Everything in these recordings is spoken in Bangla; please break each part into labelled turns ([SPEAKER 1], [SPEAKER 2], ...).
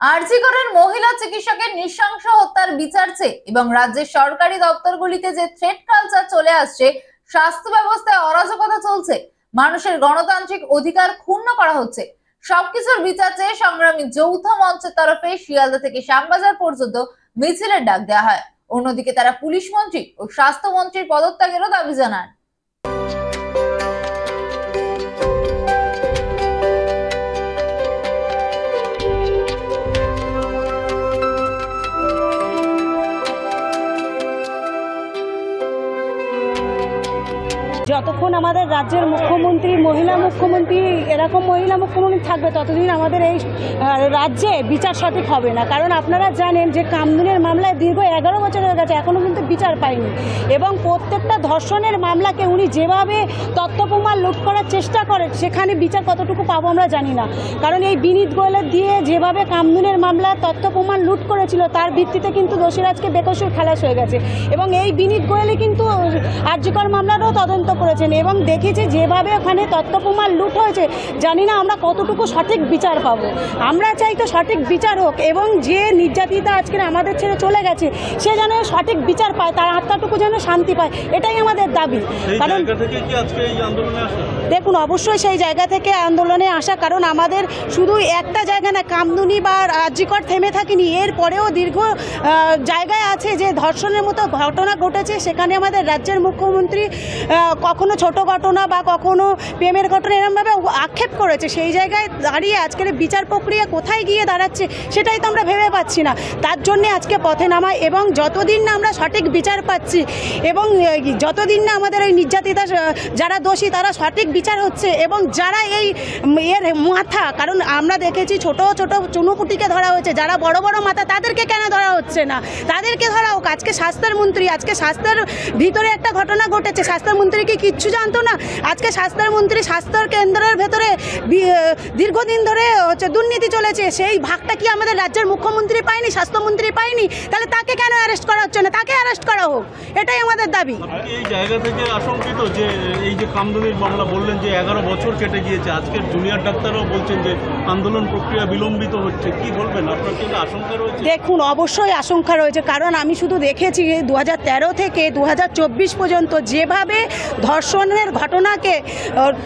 [SPEAKER 1] আরজিকরের মহিলা চিকিৎসকের নৃশংস হত্যার বিচার চেয়ে এবং রাজ্যের সরকারি দপ্তরগুলিতে যে থ্রেট কালচার চলে আসছে, স্বাস্থ্য ব্যবস্থায় অরাজকতা চলছে, মানুষের গণতান্ত্রিক অধিকার ক্ষুণ্ণ করা হচ্ছে, সবকিছুর বিচার চেয়ে সংগ্রামী যৌথ মঞ্চের তরফে শিয়ালদা থেকে শ্যামবাজার পর্যন্ত মিছিলের ডাক দেওয়া হয়। অন্যদিকে তারা পুলিশ মন্ত্রী ও স্বাস্থ্যমন্ত্রীর পদত্যাগেরও দাবি জানান।
[SPEAKER 2] যতক্ষণ আমাদের রাজ্যের মুখ্যমন্ত্রী মহিলা মুখ্যমন্ত্রী এরকম মহিলা মুখ্যমন্ত্রী থাকবে ততদিন আমাদের এই রাজ্যে বিচার সঠিক হবে না। কারণ আপনারা জানেন যে কামদুনের মামলায় দীর্ঘ 11 বছর হয়ে গেছে, এখনও কিন্তু বিচার পায়নি। এবং প্রত্যেকটা ধর্ষণের মামলাকে উনি যেভাবে তথ্য প্রমাণ লুট করার চেষ্টা করেন, সেখানে বিচার কতটুকু পাবো আমরা জানি না। কারণ এই বিনীত গোয়েলের দিয়ে যেভাবে কামদুনের মামলা তথ্য প্রমাণ লুট করেছিল, তার ভিত্তিতে কিন্তু দোষীরা আজকে বেকসুর খালাস হয়ে গেছে। এবং এই বিনীত গোয়েলই কিন্তু আরজিকর মামলারও তদন্ত করেছেন এবং দেখেছি যেভাবে ওখানে তথ্য প্রমাণ লুট হয়েছে, জানি না আমরা কতটুকু সঠিক বিচার পাবো। আমরা চাই তো সঠিক বিচার হোক এবং যে নির্যাতিতা আজকে আমাদের ছেড়ে চলে গেছে সে যেন সঠিক বিচার পায়, তার আত্মাটুকু যেন শান্তি পায়, এটাই আমাদের দাবি। কারণ দেখুন, অবশ্যই সেই জায়গা থেকে আন্দোলনে আসা, কারণ আমাদের শুধু একটা জায়গা না, কামদুনি বা আরজিকর থেমে থাকেনি, এরপরেও দীর্ঘ জায়গায় আছে যে ধর্ষণের মতো ঘটনা ঘটেছে। সেখানে আমাদের রাজ্যের মুখ্যমন্ত্রী কখনো ছোট ঘটনা বা কখনো প্রেমের ঘটনা এরকমভাবে আক্ষেপ করেছে। সেই জায়গায় দাঁড়িয়ে আজকের বিচার প্রক্রিয়া কোথায় গিয়ে দাঁড়াচ্ছে সেটাই তো আমরা ভেবে পাচ্ছি না। তার জন্যে আজকে পথে নামা এবং যতদিন না আমরা সঠিক বিচার পাচ্ছি এবং যতদিন না আমাদের এই নির্যাতিতা যারা দোষী তারা সঠিক বিচার হচ্ছে এবং যারা এই এর মাথা, কারণ আমরা দেখেছি ছোট ছোট চুনুকুটিকে ধরা হয়েছে, যারা বড় বড় মাথা তাদেরকে কেন ধরা হচ্ছে না? তাদেরকে ধরা হোক। আজকে স্বাস্থ্যের মন্ত্রী, আজকে স্বাস্থ্যের ভিতরে একটা ঘটনা ঘটেছে, স্বাস্থ্যমন্ত্রী কি কিচ্ছু জানতো না? আজকে স্বাস্থ্যের মন্ত্রী স্বাস্থ্য কেন্দ্রের ভেতরে দীর্ঘদিন ধরে দুর্নীতি চলেছে, সেই ভাগটা কি আমাদের রাজ্যের মুখ্যমন্ত্রী পায়নি, স্বাস্থ্যমন্ত্রী পায়নি? তাহলে তাকে কেন অ্যারেস্ট করা হচ্ছে না? তাকে অ্যারেস্ট করা হোক, এটাই আমাদের দাবি।
[SPEAKER 3] এই জায়গা থেকে আশঙ্কিত যে এই যে কামদুনির মামলা বললেন যে 11 বছর কেটে গিয়েছে, আজকের জুনিয়র ডাক্তাররাও বলছেন যে আন্দোলন প্রক্রিয়া বিলম্বিত হচ্ছে, কি বলবেন? আপনার কি আশঙ্কা রয়েছে?
[SPEAKER 2] দেখুন, অবশ্যই আশঙ্কা রয়েছে, কারণ আমি শুধু দেখেছি 2013 থেকে 2024 পর্যন্ত যেভাবে ধর্ষণের ঘটনাকে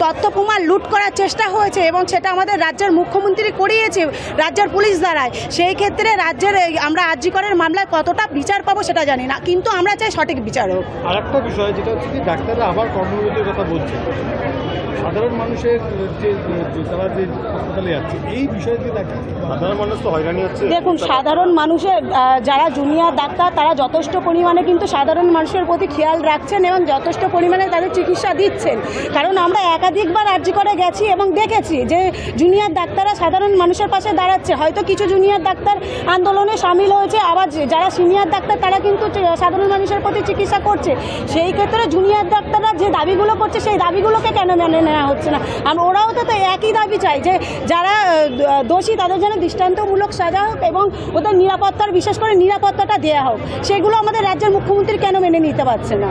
[SPEAKER 2] তথ্য প্রমাণ লুট করার চেষ্টা হয়েছে এবং সেটা আমাদের রাজ্যের মুখ্যমন্ত্রী করিয়েছে রাজ্যের পুলিশ দ্বারায়। সেই ক্ষেত্রে রাজ্যের আমরা আরজিকরের মামলায় কতটা বিচার পাবো সেটা জানি না, কিন্তু আমরা চাই সঠিক বিচার হোক।
[SPEAKER 4] আরেকটা বিষয় যেটা হচ্ছে কি, ডাক্তাররা আবার কর্মবিরতির কথা বলছে, সাধারণ মানুষের যে তারা যে হাসপাতালে যাচ্ছে এই বিষয়ে কি দেখেন? সাধারণ মানুষ তো হয়রানি হচ্ছে।
[SPEAKER 2] দেখুন, সাধারণ মানুষের যারা জুনিয়র ডাক্তার তারা যথেষ্ট পরিমাণে কিন্তু সাধারণ মানুষের প্রতি খেয়াল রাখছেন এবং যথেষ্ট পরিমাণে তাদের চিকিৎসা দিচ্ছেন। কারণ আমরা একাধিকবার আরজিকরে গেছি এবং দেখেছি যে জুনিয়র ডাক্তাররা সাধারণ মানুষের পাশে দাঁড়াচ্ছে। হয়তো কিছু জুনিয়র ডাক্তার আন্দোলনে সামিল হয়েছে, আবার যারা সিনিয়র ডাক্তার তারা কিন্তু সাধারণ মানুষের প্রতি চিকিৎসা করছে। সেই ক্ষেত্রে জুনিয়র ডাক্তাররা যে দাবিগুলো করছে সেই দাবিগুলোকে কেন মেনে নেওয়া হচ্ছে না? ওরাও তো একই দাবি চাই যে যারা দোষী তাদের যেন দৃষ্টান্তমূলক সাজা হোক এবং ওদের নিরাপত্তার, বিশেষ করে নিরাপত্তাটা দেওয়া হোক। সেগুলো আমাদের রাজ্যের মুখ্যমন্ত্রী কেন মেনে নিতে পারছে না?